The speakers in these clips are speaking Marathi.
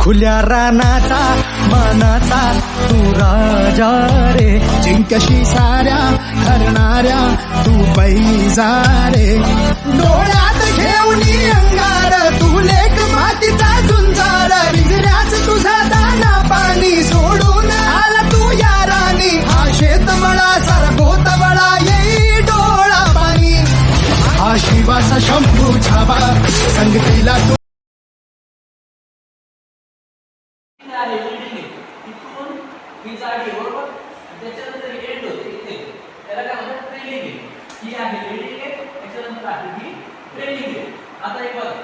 खुल्या रानाचा मानाचा तू राजा रे, जिंकशी साऱ्या हरणाऱ्या तू पैजा रे, डोळ्यात घेऊन अंगार तू लेक मातीचा झुंजार, विजऱ्याच तुझा दाना पाणी सोडून आला तू यारानी, हा शेतमळा सरगोत बळा येई डोळा पाणी, हा शिवाचा शंभू छावा संगतीला तू आहे बिल्डिंग आहे तिथून ही जागी बरोबर त्याच्यानंतर एंड होते इथे त्याला काय म्हणतात ट्रेलिंग आहे ही आहे बिल्डिंग आहे त्याच्यानंतर आहे ही ट्रेलिंग आहे आता हे बघा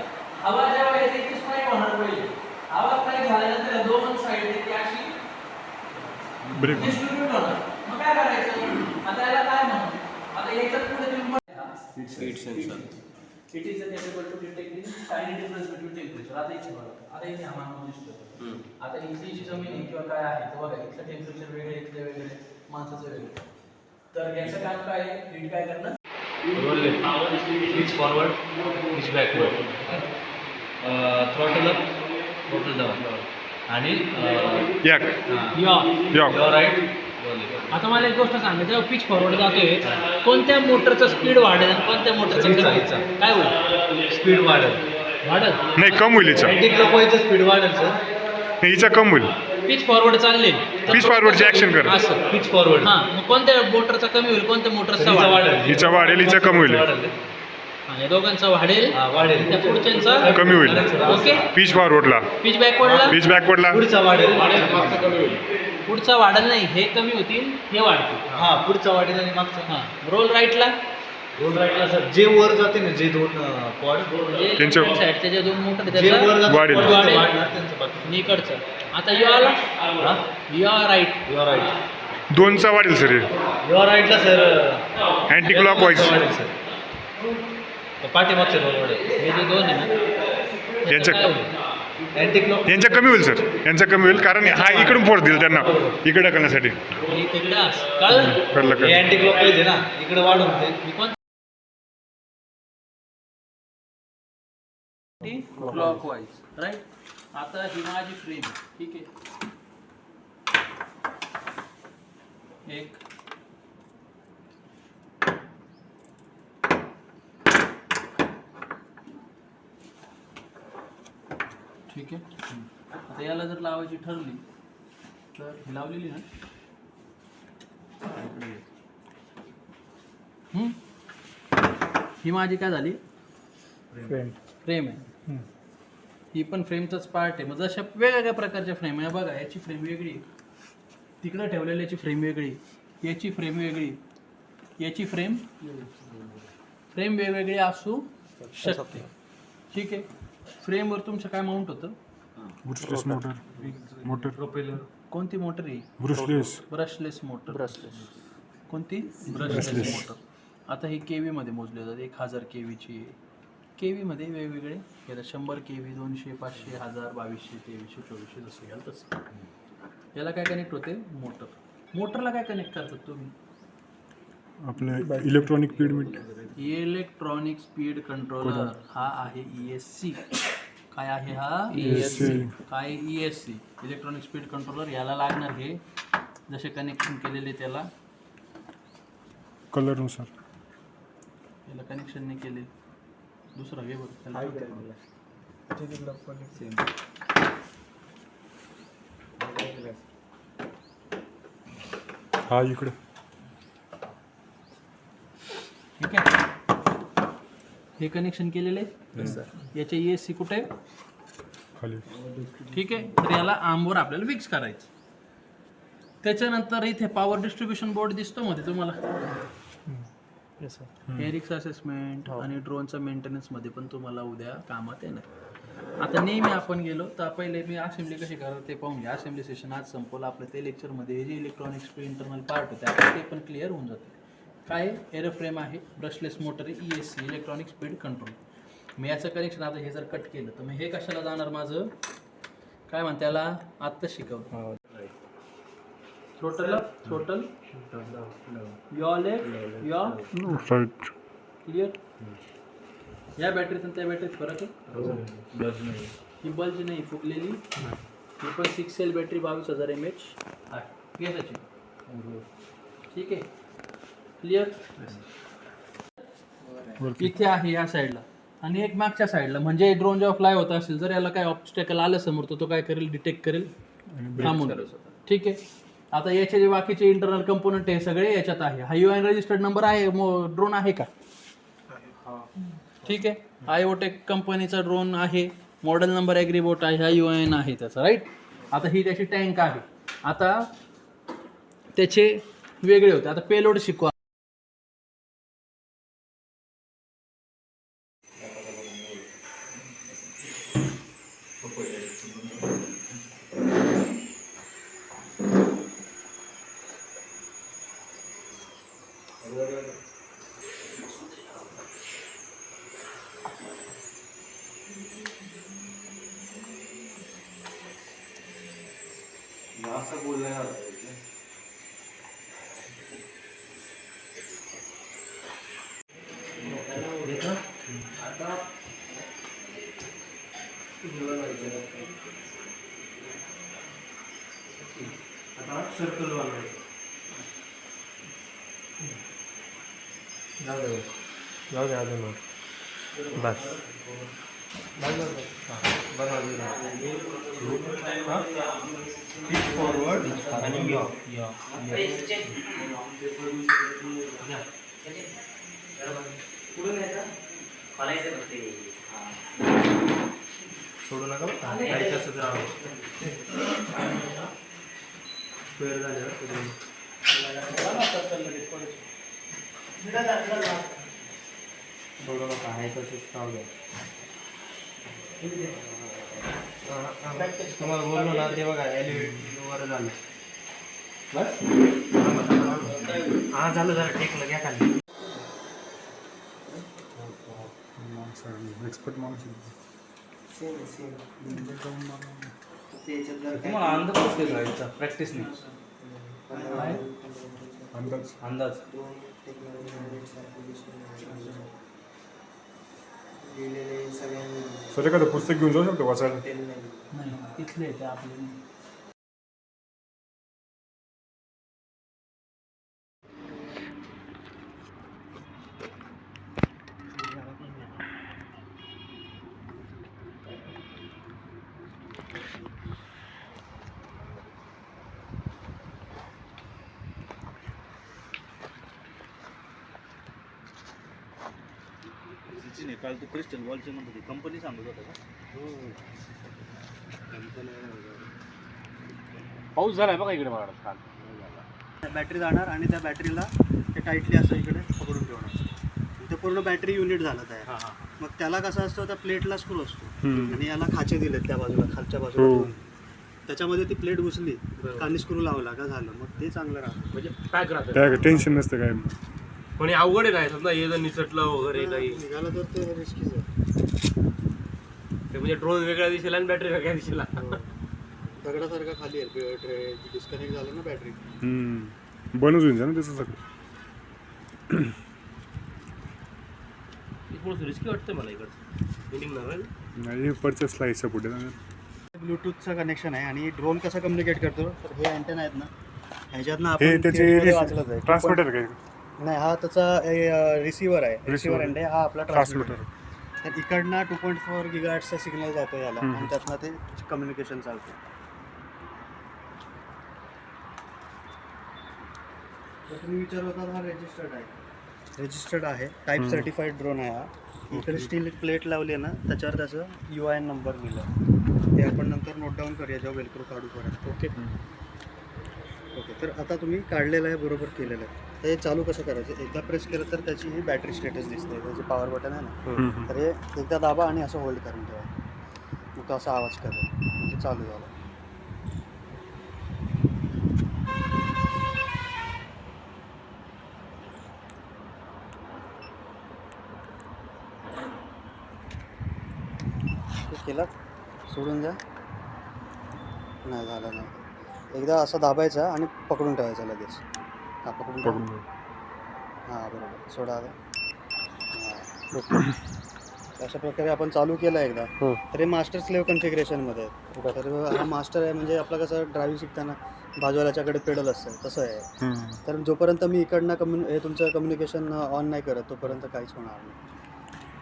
हवा जेव्हा येते ती स्ट्राईक होणार पहिले हवा स्ट्राईक झाल्यानंतर दोन साईड ती अशी डिस्ट्रीब्यूट होणार मग काय करायचं आता याला काय म्हणतात आता याच्यात पुढे तुम्ही speed sensor it is a table to detect tiny difference between temperature आता इथे बघा आता इथे आम्हाला दिसतो आता इथली जमीन आहे किंवा काय आहे तर बघा इथलं टेम्परेचर वेगळे इथले वेगळे माणसाचं वेगळे तर याचं काम काय आहे हीट काय करणं switch forward switch backward throttle up throttle down आणि राईट. आता मला एक गोष्ट सांगा जेव्हा पिच फॉरवर्ड जातोय कोणत्या मोटरचं स्पीड वाढेल आणि कोणत्या मोटरचं कमी होईल? काय होईल? स्पीड वाढेल नाही कम होईल हिचा. अँटी क्लॉकवाईजचं स्पीड वाढेल सर. हिचा कम होईल. पिच फॉरवर्ड चालले पिच फॉरवर्डची ऍक्शन कर. असं पिच फॉरवर्ड हां मग कोणत्या मोटरचा कमी होईल कोणत्या मोटरचा वाढेल? हिचा वाढेल हिचा कमी होईल. या दोघांचा वाढेल वाढेल त्या पुढच्यांचा कमी होईल. ओके पिच फॉरवर्डला पिच बॅकवर्डला पिच बॅकवर्डला पुढचा वाढेल पुढचा वाढेल नाही हे कमी होतील हे वाढतील हा पुढचा वाढेल आणि मागचा हां रोल राईटला रोल राईटला सर जे वर जाते ना जे दोन पॉड म्हणजे त्यांच्या- left side चे जे दोन मोटर जे वर जाते वाढेल. pod वाढेल. वाढणार त्यांचं बाकी. इकडचं आता यू आला you are right your right दोनचा वाढेल सर. युअर राईटला सर अँटी क्लॉकवाईज वाढेल सर पाठीमागचे रोल वाढेल. हे जे दोन आहे ना यांचं- काय होईल? अँटी क्लॉक यांचा कमी होईल सर. यांचा कमी होईल कारण हा इकडून फोर्स देईल त्यांना इकडे करण्यासाठी. हे तिकडे असं. कळलं कळलं हे का? अँटी क्लॉकवाईज आहे ना इकडे वाढून ते मी कोण क्लॉकवाईज राईट आता ही माझी फ्रेम ठीक आहे एक ठीक आहे आता याला जर लावायची ठरली तर ही लावलेली ना इकडे घे. ही माझी काय झाली फ्रेम आहे ही पण फ्रेमचाच पार्ट आहे मग जशा वेगवेगळ्या प्रकारच्या फ्रेम आहे बघा याची फ्रेम वेगळी तिकडं ठेवलेल्याची फ्रेम वेगळी याची फ्रेम वेगळी याची फ्रेम वेगवेगळी असू शकते ठीक आहे फ्रेमवर तुमचं काय माउंट होतं ब्रुशलेस मोटर प्रोपेलर कोणती मोटर आहे ब्रशलेस मोटर कोणती ब्रशलेस मोटर आता ही केवी मध्ये मोजले जातात 1000 केवीची आहे केवी मध्ये वेगवेगळे याला 100 केवी 200 500 1000 2200 2300 2400 जसं घ्याल तसं याला काय कनेक्ट होते मोटरला काय कनेक्ट करतात तुम्ही आपलं electronic speed metre. Electronic speed controller हा आहे ESC काय आहे हा ESC. काय ESC इलेक्ट्रॉनिक स्पीड कंट्रोलर याला लागणार हे जसे कनेक्शन केलेले त्याला कलरनुसार याला कनेक्शन नाही केले दुसरा घे बघ हा इकडे ठीक आहे हे कनेक्शन केलेले याचे ESC कुठे आहे? खाली. ठीक आहे तर याला आर्मवर आपल्याला फिक्स करायचं त्याच्यानंतर इथे पॉवर डिस्ट्रीब्युशन बोर्ड दिसतो मध्ये तुम्हाला हे रिक्स असेसमेंट आणि ड्रोनचा मेंटेनन्समध्ये पण तुम्हाला उद्या कामात येणार आता नेहमी आपण गेलो तर पहिले मी असेंब्ली कशी करत ते पाहून घ्या असेंब्ली सेशन आज संपवलं आपलं ते लेक्चरमध्ये हे जे इलेक्ट्रॉनिक्स इंटरनल पार्ट होते आपलं ते पण क्लिअर होऊन जाते काय एरोफ्रेम आहे ब्रशलेस मोटर आहे ESC इलेक्ट्रॉनिक स्पीड कंट्रोल मी याचं कनेक्शन आता हे जर कट केलं तर मग हे कशाला जाणार माझं काय म्हणते याला आत्ता शिकवलं total your left your right. Clear या बॅटरीत आणि त्या बॅटरीत फरक आहे ही बल्ज नाही फुगलेली ही पण 6 सेल बॅटरी 22,000 mAh आहे याची. ठीक आहे, क्लिअर. इथे आहे या साईडला आणि एक मागच्या साईडला, म्हणजे ड्रोन जेव्हा फ्लाय होत असेल जर याला काय ऑब्स्टॅकल आलं समोर तर तो काय करेल, डिटेक्ट करेल, थांबून. ठीक आहे. आता याचे जे बाकीचे इंटरनल कंपोनंट आहे सगळे याच्यात आहे. हा UN रजिस्टर्ड नंबर आहे, ड्रोन आहे का? ठीक आहे. आयोटेक कंपनीचा ड्रोन आहे, मॉडेल नंबर ॲग्रीबोट आहे, हा UN आहे त्याचा, राईट. आता ही त्याची टँक आहे. आता त्याचे वेगळे होते. आता पेलोड शिकवा. सर्कल वाढवायचं. जाऊ दे अजून बस फॉरवर्ड आणि सोडू नका स्क्वेअर झाल्यावर सोडू नका, आहे तसंच राहू द्या. तुम्हाला बोललो ना ते बघा एलिव्हेटर झालं. बस हा झालं टेकलं घ्या खाली. एक्सपर्ट माणूस. तुम्हाला अंदाज कसं घ्यायचा प्रॅक्टिस नाही अंदाज अंदाज. सर एखादं पुस्तक घेऊन जाऊ शकतो वाचायला? नाही तिथले ते आपले. काल तू क्रिस्टल वॉलचे म्हणतो कंपनी सांगत होता का? पाऊस झालाय बघा इकडे मला काल. बॅटरी जाणार आणि त्या बॅटरीला ते टाईटली असं इकडे पकडून ठेवणार. ते पूर्ण बॅटरी युनिट झालं तयार. मग त्याला कसं असतं, त्या प्लेटला स्क्रू असतो आणि याला खाचे दिलेत त्या बाजूला, खालच्या बाजूला दोन. त्याच्यामध्ये ती प्लेट घुसली आणि स्क्रू लावला का झालं, मग ते चांगलं राहतं. म्हणजे पॅक राहतं, काय टेन्शन नसतं काय. पण हे अवघड आहे. नाही समजा हे जर निसटलं वगैरे काही निघालं तर ते रिस्कीच आहे. ते म्हणजे ड्रोन वेगळ्या दिशेला आणि बॅटरी वेगळ्या दिशेला. दगडासारखं खाली आहे ट्रे, डिस्कनेक्ट झालं ना बॅटरी. बनच होईल ना त्याचं सगळं. थोडंसं रिस्की वाटतं मला इकडचं निघणार. नाही परचेस लाईटचं पुढे ब्लूटूथचं कनेक्शन आहे आणि ड्रोन कसं कम्युनिकेट करतो, तर हे अँटेना आहेत ना, ह्याच्यातनं हे आपण त्याचे वाचलं जाईल. ट्रान्समीटर काय? नाही, हा त्याचा रिसिव्हर आहे. रिसिव्हर एंड आहे, हा आपला ट्रान्समीटर. ट्रान्समीटर. तर इकडनं 2.4 GHz सिग्नल जातो याला आणि त्यातनं ते कम्युनिकेशन चालतं. तर तुम्ही विचार होता, हा रजिस्टर्ड आहे, टाईप सर्टिफाईड ड्रोन आहे हा. इकडे स्टील प्लेट लावली आहे ना, त्याच्यावर त्याचं UN नंबर लिहिलं. ते आपण नंतर नोट डाऊन करूया जेव्हा वेलक्रो काढू परत. ओके. तर आता तुम्ही काढलेलं आहे, बरोबर केलेलं आहे. तर हे चालू कसं करायचं, एकदा प्रेस केलं तर त्याची ही बॅटरी स्टेटस दिसते. त्याचे पॉवर बटन आहे ना, तर हे एकदा दाबा आणि असं होल्ड करून ठेवा. मग तो असा आवाज करेल म्हणजे चालू झालं. केलं, सोडून द्या. नाही झालं नाही. एकदा असं दाबायचं आणि पकडून ठेवायचं लगेच. हा पकडून ठेवा. हां बरोबर, सोडा आता. हां अशा प्रकारे आपण चालू केलं एकदा तर हे मास्टर स्लेव्ह कन्फिगरेशनमध्ये आहे. तर हा मास्टर आहे म्हणजे आपलं कसं ड्रायव्हिंग शिकताना बाजूवाल्याच्याकडे पेडल असतं तसं आहे. तर जोपर्यंत मी इकडनं हे तुमचं कम्युनिकेशन ऑन नाही करत तोपर्यंत काहीच होणार नाही.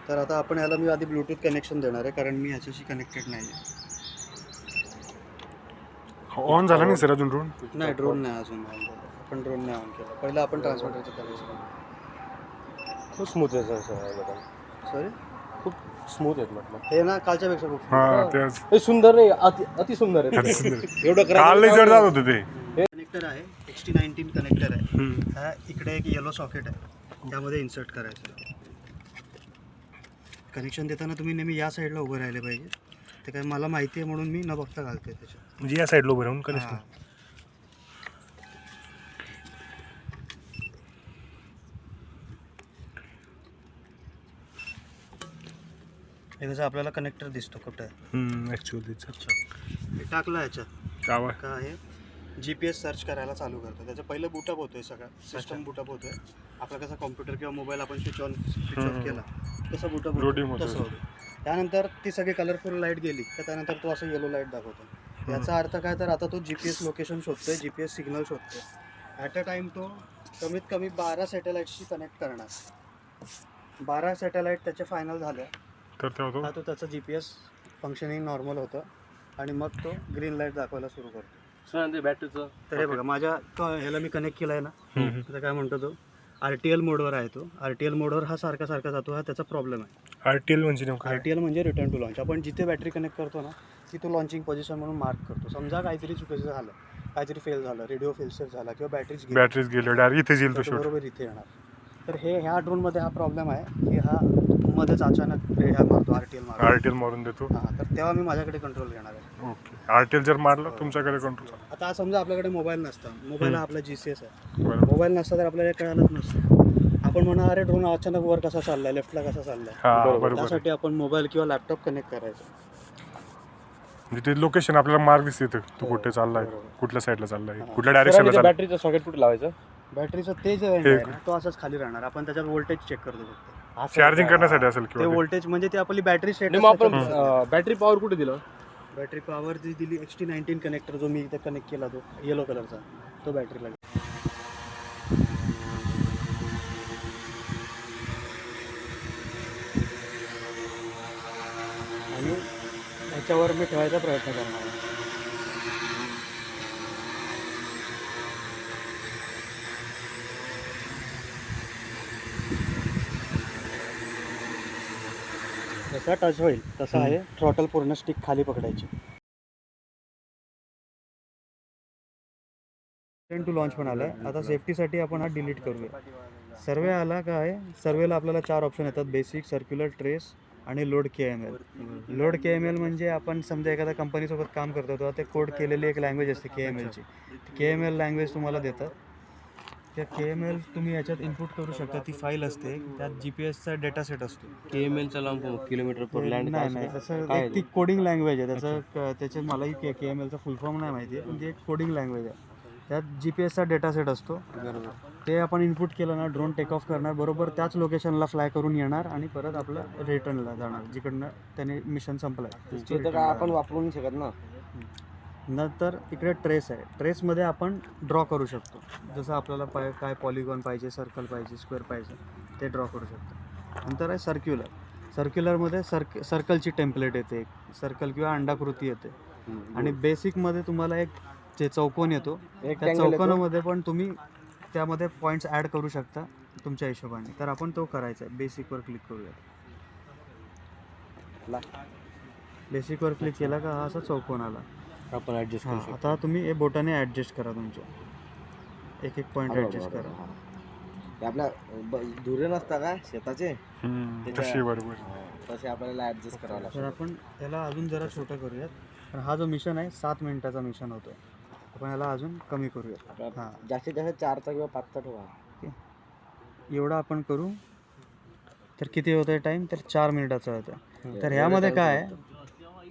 तर आता आपण याला मी आधी ब्लूटूथ कनेक्शन देणार आहे कारण मी ह्याच्याशी कनेक्टेड नाही आहे. ऑन झाला नाही सर अजून ड्रोन? नाही ड्रोन नाही अजून ऑन केलं. आपण ड्रोन नाही ऑन केलं. पहिलं आपण ट्रान्समीटरचं कनेक्शन. खूप स्मूथ आहे सर. सॉरी खूप स्मूथ आहेत म्हटलं. हे ना कालच्यापेक्षा खूप हा तेच हे सुंदर नाही, अति सुंदर आहे. अरे सुंदर. एवढं काल लय जड जात होतं ते. कनेक्टर आहे XT19 कनेक्टर आहे. हा इकडे एक येलो सॉकेट आहे त्यामध्ये इन्सर्ट करायचं. कनेक्शन देताना तुम्ही नेहमी या साईडला उभं राहिले पाहिजे. ते काय मला माहिती आहे म्हणून मी न बघता घालतोय त्याच्यात. म्हणजे या साईडला उभं राहून कनेक्शन. हां. हे कसं आपल्याला कनेक्टर दिसतो कुठं आहे. ॲक्च्युअली हे टाकलं ह्याच्यात गावा का आहे GPS सर्च करायला चालू करतो. त्याचं पहिलं बुटअप होतोय सगळं सिस्टम बुटअप होतोय. आपला कसा कॉम्प्युटर किंवा मोबाईल आपण स्विच ऑफ केला तसं बुटअप Loading होतं. तसं होतं. त्यानंतर ती सगळी कलरफुल लाईट गेली तर त्यानंतर तो असं येलो लाईट दाखवतो. याचा अर्थ काय तर आता तो GPS लोकेशन शोधतोय, GPS सिग्नल शोधतोय. ॲट अ टाइम तो कमीत कमी 12 सॅटेलाईटशी कनेक्ट करणार. 12 सॅटेलाईट त्याच्या फायनल झाल्या तर तेव्हा हा तो त्याचं GPS फंक्शनिंग नॉर्मल होतं आणि मग तो ग्रीन लाईट दाखवायला सुरू करतो. सर बॅटरीचं तर हे बघा माझ्या ह्याला मी कनेक्ट केलं आहे ना तर काय म्हणतो तो RTL मोडवर आहे. तो RTL मोडवर हा सारखा जातो. हा त्याचा प्रॉब्लेम आहे. RTL म्हणजे नेमकं RTL म्हणजे रिटर्न टू लॉन्च. आपण जिथे बॅटरी कनेक्ट करतो ना ती तो लॉन्चिंग पोझिशन म्हणून मार्क करतो. समजा काहीतरी चुकीचं झालं, काहीतरी फेल झालं, रेडिओ फेल्सर झाला किंवा बॅटरीज गेले डायरेक्ट इथे येईल तो शेवट. बरोबर इथे येणार. तर ह्या ड्रोनमध्ये हा प्रॉब्लेम आहे की हा मध्येच अचानक ह्या मारतो RTL मारतो. RTL मारून देतो. हां तर तेव्हा मी माझ्याकडे कंट्रोल घेणार आहे. ओके. RTL जर मारलं तुमच्याकडे कंट्रोल. आता समजा आपल्याकडे मोबाईल नसता, मोबाईल हा आपला GCS आहे. बरोबर. मोबाईल नसता तर आपल्याला कळालंच नसतं. आपण म्हणा अरे ड्रोन अचानक वर कसा चाललाय, लेफ्टला कसा चाललाय. हा बरोबर. त्यासाठी आपण मोबाईल किंवा लॅपटॉप कनेक्ट करायचं. म्हणजे ते लोकेशन आपल्याला मार्ग दिसते तो कुठे चाललाय, कुठल्या साईडला चाललाय, कुठल्या डायरेक्शनला चाललाय. बॅटरीचं सॉकेट कुठे लावायचं? बॅटरीचं ते जे आहे ना, तो असंच खाली राहणार. आपण त्याच्यात व्होल्टेज चेक करतो फक्त. चार्जिंग करण्यासाठी असेल ते किंवा व्होल्टेज म्हणजे ती आपली बॅटरी नाही, मग आपण बॅटरी पॉवर कुठे दिलं? बॅटरी पॉवर जी दिली XT19 कनेक्टर जो मी इथे कनेक्ट केला तो येलो कलरचा तो बॅटरीला. आणि ह्याच्यावर मी ठेवायचा प्रयत्न करणार आहे. जसा टच होईल तसा आहे थ्रॉटल पूर्ण स्टिक खाली पकडायची. टू लॉन्च पण आलाय. आता सेफ्टीसाठी आपण हा डिलीट करूया. सर्वे आला काय सर्वेला आपल्याला 4 ऑप्शन येतात: बेसिक, सर्क्युलर, ट्रेस आणि लोड KML. लोड KML म्हणजे आपण समजा एखाद्या कंपनीसोबत काम करतो तेव्हा ते कोड केलेली एक लँग्वेज असते KMLची. KML लँग्वेज तुम्हाला देतात. त्या KML तुम्ही याच्यात इनपुट करू शकता. ती फाईल असते त्यात GPSचा डेटा सेट असतो. KMLचा लांब किलोमीटर पर लँड. नाही तसं एक ती कोडिंग लँग्वेज आहे. त्याच्यात मलाही KMLचा फुल फॉर्म नाही माहिती आहे पण ती एक कोडिंग लँग्वेज आहे. त्यात GPSचा डेटा सेट असतो. बरोबर. ते आपण इनपुट केलं ना ड्रोन टेक ऑफ करणार, बरोबर त्याच लोकेशनला फ्लाय करून येणार आणि परत आपलं रिटर्नला जाणार जिकडनं त्याने मिशन संपलं. ते तर काय आपण वापरू नाही शकत ना. नंतर इकडे ट्रेस आहे. ट्रेसमध्ये आपण ड्रॉ करू शकतो. जसं आपल्याला काय पॉलिगॉन पाहिजे, सर्कल पाहिजे, स्क्वेअर पाहिजे ते ड्रॉ करू शकतो. नंतर आहे सर्क्युलर. सर्क्युलरमध्ये सर्कलची टेम्पलेट येते, सर्कल किंवा अंडाकृती येते. आणि बेसिकमध्ये तुम्हाला एक जे चौकोन येतो त्या चौकोनामध्ये पण तुम्ही त्यामध्ये पॉईंट्स ॲड करू शकता तुमच्या हिशोबाने. तर आपण तो करायचा आहे. बेसिकवर क्लिक करूया. बेसिकवर क्लिक केला का हा असा चौकोन आला. आपण ॲडजस्ट करू शकतो. आता तुम्ही हे बोटाने ॲडजस्ट करा. तुमच्या एक पॉईंट ॲडजस्ट करा. ते आपल्या धुरे नसता का शेताचे तशी बरोबर. तसे आपल्याला ॲडजस्ट करावं लागतं. तर आपण याला अजून जरा छोटं करूयात. पण हा जो मिशन आहे 7 मिनिटाचा मिशन होतो. आपण याला अजून कमी करूयात. हां जास्तीत जास्त 4चा किंवा 5चा ठेवा. एवढा आपण करू तर किती होतं आहे टाईम तर 4 मिनिटाचा होतं. तर ह्यामध्ये काय आहे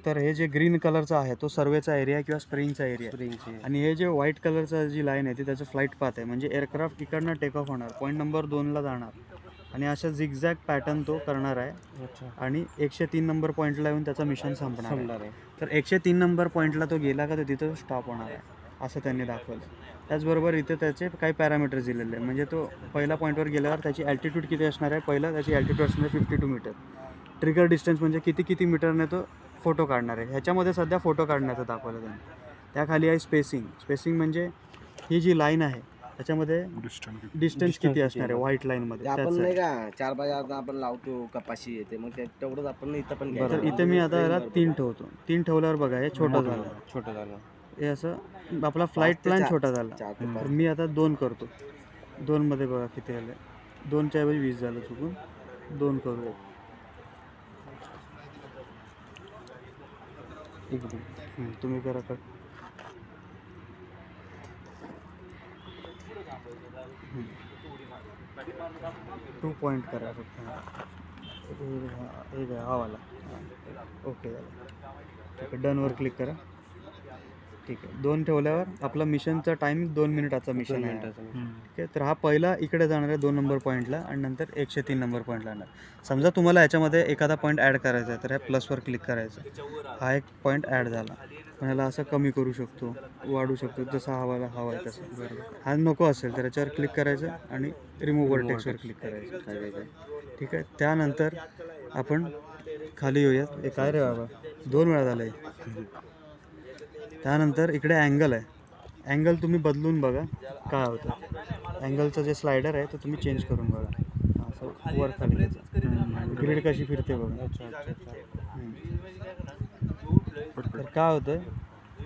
तर हे जे ग्रीन कलरचा आहे तो सर्वेचा एरिया किंवा स्प्रिंगचा एरिया. आणि हे जे व्हाईट कलरचा जी लाईन आहे ती त्याचं फ्लाईट पाथ आहे. म्हणजे एअरक्राफ्ट इकडनं टेक ऑफ होणार, पॉईंट नंबर 2ला जाणार आणि अशा झिगझॅग पॅटर्न तो करणार आहे आणि 103 नंबर पॉईंटला येऊन त्याचा मिशन संपणार आहे. तर 103 नंबर पॉईंटला तो गेला का तो तिथं स्टॉप होणार आहे असं त्यांनी दाखवलं. त्याचबरोबर इथे त्याचे काही पॅरामीटर्स दिलेले आहे. म्हणजे तो पहिला पॉईंटवर गेल्यावर त्याची ॲल्टिट्यूड किती असणार आहे. पहिला त्याची ॲल्टिट्यूड असणार आहे 52 मीटर. ट्रिगर डिस्टन्स म्हणजे किती मीटरने तो फोटो काढणार आहे. ह्याच्यामध्ये सध्या फोटो काढण्याचं दाखवलं त्यांनी. त्याखाली आहे स्पेसिंग म्हणजे ही जी लाईन आहे त्याच्यामध्ये डिस्टन्स किती असणार आहे व्हाईट लाईनमध्ये. आपण नाही का 4-5 आता आपण लावतो कपाशी येते मग तेवढंच आपण इथं पण तर इथे मी आता याला 3 ठेवतो. 3 ठेवल्यावर बघा हे छोटं झालं. हे असं आपला फ्लाईट प्लॅन छोटा झाला. तर मी आता 2 करतो. 2 मध्ये बघा किती आलं. 2च्या ऐवजी 20 झालं चुकून. 2 करूया. तुम्ही करा कट. 2 पॉईंट करा फक्त. हे घ्या हा वाला. ओके झालं. ठीक आहे डनवर क्लिक करा. ठीक आहे 2 ठेवल्यावर आपला मिशनचा टाईम 2 मिनिटाचा मिशन आहे. ठीक आहे तर हा पहिला इकडे जाणार आहे 2 नंबर पॉईंटला आणि नंतर 103 नंबर पॉईंटला जाणार. समजा तुम्हाला याच्यामध्ये एखादा पॉईंट ॲड करायचा आहे तर ह्या प्लसवर क्लिक करायचं. हा एक पॉईंट ॲड झाला. पण ह्याला असं कमी करू शकतो वाढू शकतो जसा हवा आहे तसं. हा नको असेल तर याच्यावर क्लिक करायचं आणि रिमूव्ह वर्टेक्सवर क्लिक करायचं. ठीक आहे त्यानंतर आपण खाली येऊयात. हे काय रे बाबा 2 वेळा झालं आहे. त्यानंतर इकडे ॲंगल आहे. ॲंगल तुम्ही बदलून बघा काय होतं. ॲंगलचं जे स्लायडर आहे तो तुम्ही चेंज करून बघा. असं वर खाली ग्रीड कशी फिरते बघा. तर काय होतं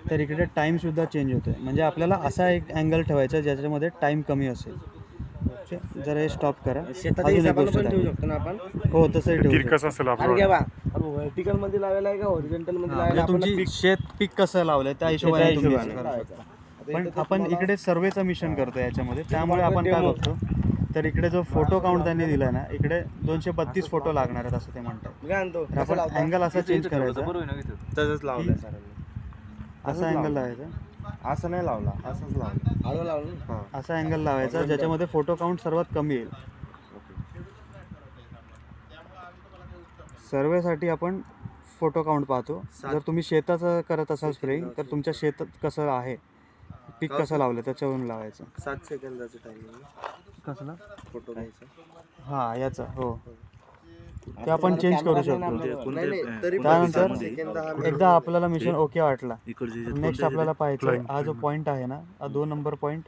तर इकडे टाईमसुद्धा चेंज होतो आहे. म्हणजे आपल्याला असा एक ॲंगल ठेवायचा ज्याच्यामध्ये टाईम कमी असेल. जर हे स्टॉप करा. अजून एक गोष्ट ठेवू शकतो ना आपण. हो तसंही ठेवू शकतो. कसं असेल आपलं व्हर्टिकल मध्ये लावायला आहे का हॉरिझॉन्टल मध्ये म्हणजे लावायला. तुमची शेत पीक कसं लावलंय त्या हिशोबाने तुम्ही असं करू शकता. पण आपण इकडे सर्वेचं मिशन करतो याच्यामध्ये. त्यामुळे आपण काय बघतो तर इकडे जो फोटो काउंट त्यांनी दिला ना इकडे 232 फोटो लागणार आहेत असं ते म्हणतात. तर आपण अँगल असा चेंज करायचा. तसंच लावलं सर. असा अँगल लावायचा. असं नाही लावला असंच लावलं. असा अँगल लावायचा ज्याच्यामध्ये फोटो काउंट सर्वात कमी येईल. सर्वेसाठी आपण फोटो काउंट पाहतो. जर तुम्ही शेताचं करत असाल स्प्रेइंग तर तुमच्या शेतात कसं आहे पीक कसं लावलं त्याच्यावरून लावायचं. 7 सेकंदाचं टायमिंग कसला फोटो घ्यायचा. हां याचा हो ते आपण चेंज करू शकतो. त्यानंतर एकदा आपल्याला मिशन ओके वाटला नेक्स्ट आपल्याला पाहायचं हा जो पॉईंट आहे ना हा 2 नंबर पॉईंट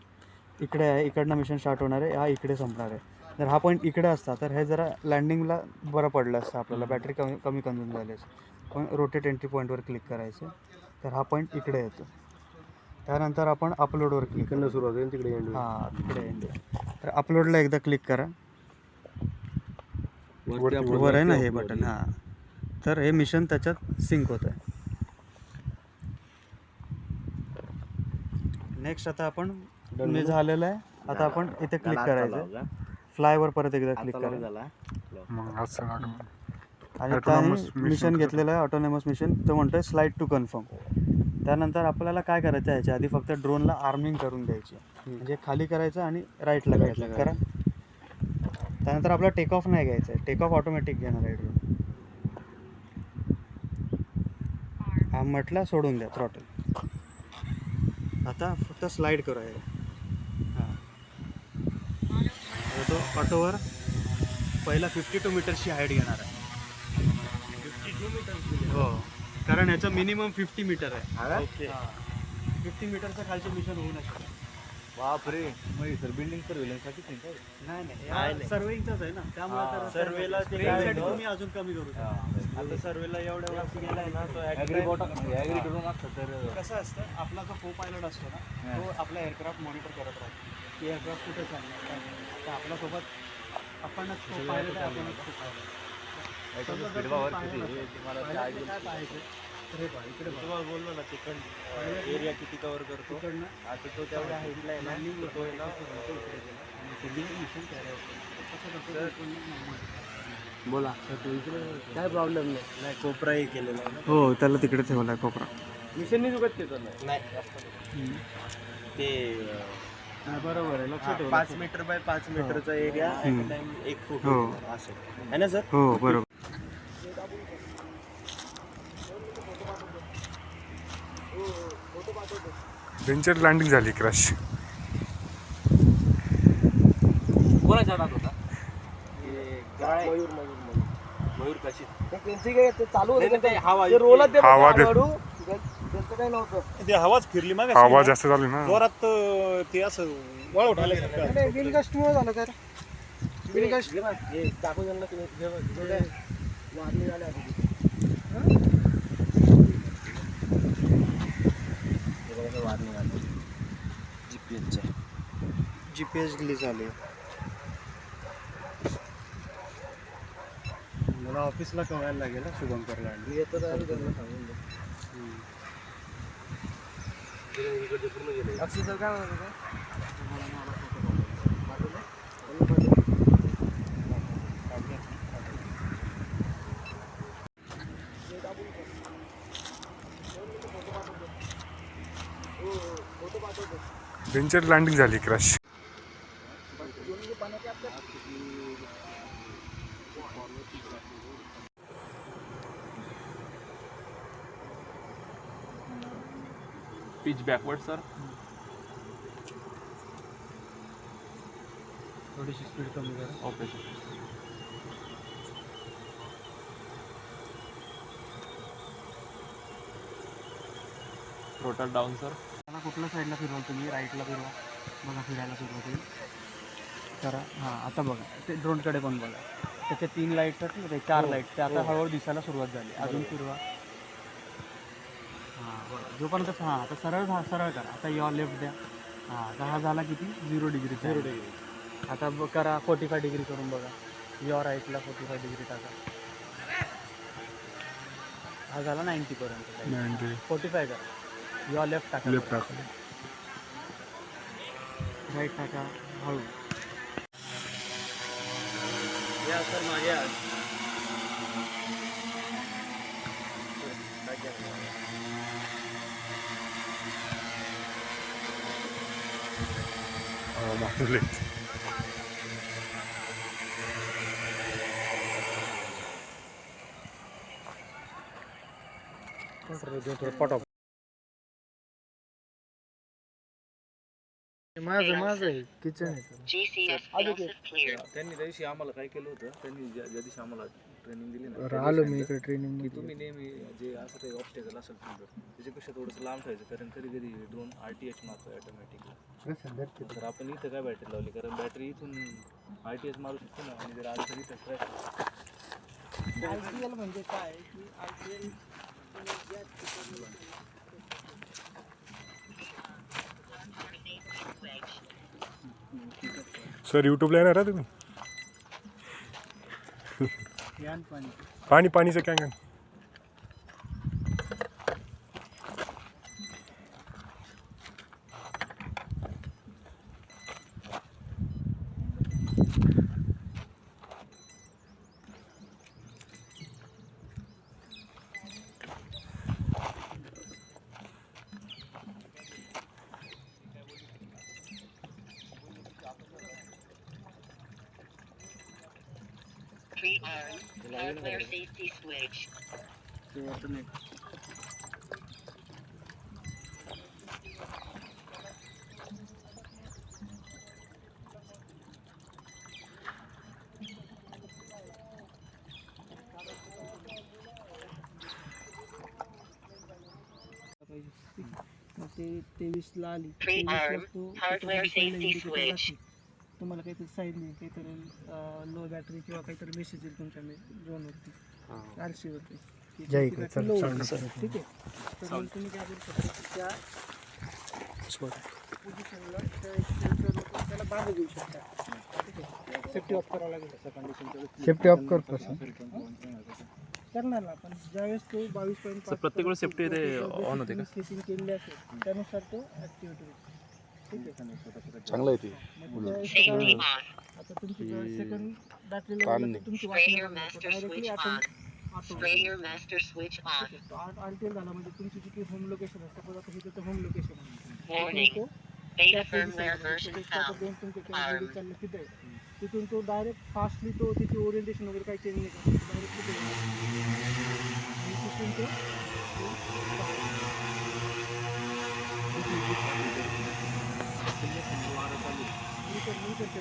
इकडे आहे. इकडनं मिशन स्टार्ट होणार आहे. हा इकडे संपणार आहे. जर हा पॉईंट इकडे असता तर हे जरा लँडिंगला बरं पडलं असतं आपल्याला. बॅटरी कमी कंझ्युम झाली असते. पण रोटेट एंट्री पॉईंटवर क्लिक करायचं तर हा पॉईंट इकडे येतो. त्यानंतर आपण अपलोडवर क्लिक करणं सुरुवात होईल. तिकडे हां तिकडे एंड. तर अपलोडला एकदा क्लिक करा. वर आहे ना हे बटन. हां तर हे मिशन त्याच्यात सिंक होतं आहे. नेक्स्ट आता आपण मी झालेलं आहे. आता आपण इथे क्लिक करायचं. फ्लायवर परत एकदा क्लिक करा. मग असं आणि त्याने मिशन घेतलेलं आहे ऑटोनॉमस मिशन. तो म्हणतोय स्लाइड टू कन्फर्म. त्यानंतर आपल्याला काय करायचं याच्या आधी फक्त ड्रोनला आर्मिंग करून द्यायची. म्हणजे खाली करायचं आणि राईटला करायचं करा. त्यानंतर आपला टेक ऑफ नाही घ्यायचं आहे. टेक ऑफ ऑटोमॅटिक घेणार आहे ड्रोन. हा म्हटला सोडून द्या थ्रॉटल. आता फक्त स्लाईड करायला. हां तो ऑटोवर पहिला 52 मीटर्सची हाईट घेणार आहे. 52 मीटर हो कारण ह्याचं मिनिमम 50 मीटर आहे. ओके 50 मीटरचं खालचे मिशन होऊ नये. बापरे मग सर बिल्डिंग सर्वेलन्ससाठी नाही सर्वेइंगचंच आहे ना त्यामुळे तर सर्वेला तुम्ही अजून कमी करू शकता. आता सर्वेला एवढ्या वर्षी गेला आहे ना तो ॲग्री ड्रोन असतं तर कसं असतं आपला जो को पायलट असतो ना तो आपला एअरक्राफ्ट मॉनिटर करत राहतो की एअरक्राफ्ट कुठे चालला. तर आपल्यासोबत आपणच को पायलट आहे. आपणच को पायलट काय पाहायचं तर हे पहा इकडे तुम्हाला बोललो ना तिकडं एरिया किती कव्हर करतो. आता तो तेवढ्या हाईटला आहे ना तो आहे ना बोला काय प्रॉब्लेम नाही. कोपराही केलेला आहे. हो त्याला तिकडे ठेवला आहे कोपरा. मिशन मी चुकत केलं नाही ते बरोबर आहे, लक्षात ठेव. 5 मीटर बाय 5 मीटरचा एरिया एक फूट हो. असं आहे ना सर. हो बरोबर. वेंचर लँडिंग झाली क्रॅश. कोणाच्या हातात होता? मयूर कशी हवा ते हवाच फिरली मग हवा जास्त झाली ना. जोरात ते असं वळवट आलं. विनगस्टमुळे झालं तर विनगस्ट GPS ग्लिच झाली. मला ऑफिसला कळायला लागेल ना शुभंकरला. वेंचर लँडिंग झाली क्रॅश. Pitch backward sir. थोडीशी स्पीड कमी करा. Okay sir. Total down sir. त्याला कुठल्या साईडला फिरवा तुम्ही? राईटला फिरवा. बघा फिरायला सुरुवात होईल. करा. हां आता बघा ते ड्रोनकडे पण बघा. त्याचे 3 लाईट आहेत ते 4 लाईट ते आता हळूहळू दिसायला सुरुवात झाली. अजून फिरवा. हां बघा जोपर्यंत हां आता सरळ करा. आता यॉ लेफ्ट द्या. हां आता हा झाला किती 0 डिग्री. 0 डिग्री. आता करा 45 डिग्री करून बघा. यॉ राईटला 45 डिग्री टाका. हा झाला 90 पर्यंत. 45 करा. यॉ लेफ्ट टाका. लेफ्ट टाका. राईट टाका. हळू या सर मागे या. मारले. माझं किचन आहे. त्यांनी त्या दिवशी आम्हाला काय केलं होतं, त्यांनी ज्या दिवशी आम्हाला ट्रेनिंग दिली ना, आलो मी इकडे ट्रेनिंग की तुम्ही नेहमी जे असं काही ऑब्स्टेकल असेल समजा त्याच्यापेक्षा थोडंसं लांब ठेवायचं. कारण कधी कधी ड्रोन RTH मारतो ऑटोमॅटिकली. तर आपण इथं काय बॅटरी लावली, कारण बॅटरी इथून RTH मारू शकतो ना. आणि जर आली तरी ICL म्हणजे काय की ICL सर यूट्यूबला येणार आहे तुम्ही? पाणीचं कॅन. Hardware safety switch. ते 23ला आली. Pre-arm hardware safety switch. तुम्हाला काहीतरी साईड नाही, काहीतरी लो बॅटरी किंवा काहीतरी मेसेज येईल तुमच्या ड्रोनवरती RC वरती. ठीक आहे. तर मग तुम्ही काय करू शकता त्या पोझिशनला त्याला बांधू देऊ शकता. ठीक आहे. सेफ्टी ऑफ करावं लागेल. सेफ्टी ऑफ करतो करणार ना आपण. ज्यावेळेस तो 22.5 प्रत्येक वेळेस सेफ्टी ते ऑन होते का? सेटिंग केलेली असेल त्यानुसार तो ॲक्टिव्हिटी होतो. ठीक आहे. चांगलं आहे ते. Safety on. आता तुमची सेकंड बॅटरी तुमची Spray your master switch on. Spray your master switch on. RTL झाला म्हणजे तुमची जी होम लोकेशन असते. आता हे होम लोकेशन आहे. Warning. Beta firmware version found. Arm. तिथून तो डायरेक्ट फास्टली तो तिची ओरिएंटेशन वगैरे काही चेंज नाही करत डायरेक्ट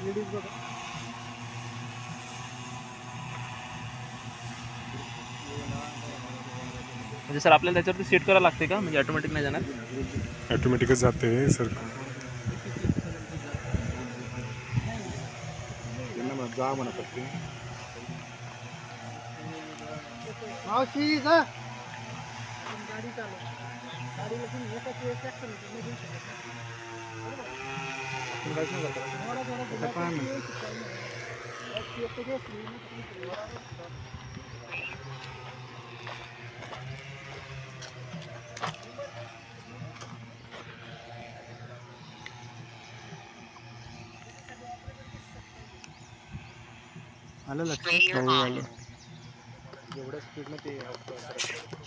लेडीज बघा म्हणजे सर आपल्याला त्याच्यावरती सेट करावं लागते का म्हणजे ऑटोमॅटिक नाही जाणार ऑटोमॅटिकच जाते सर. मावशी जा गाडी चालव गाडीला तुम्ही एकाच वेळेस ऍक्शन नाही घेऊ आलं Spray your on. एवढ्या स्पीडनं ते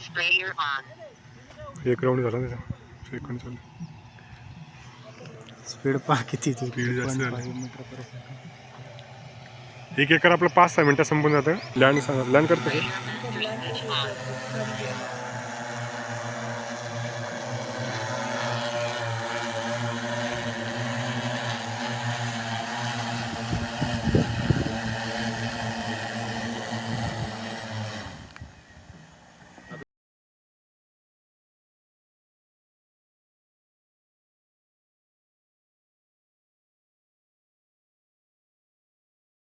Spray your on. एक राऊंड झाला त्याचा सेकंड चालू. स्पीड पहा किती स्पीड जास्त झाली. एक एकर आपलं 5-6 मिनिटात संपून जातं. लँड करतो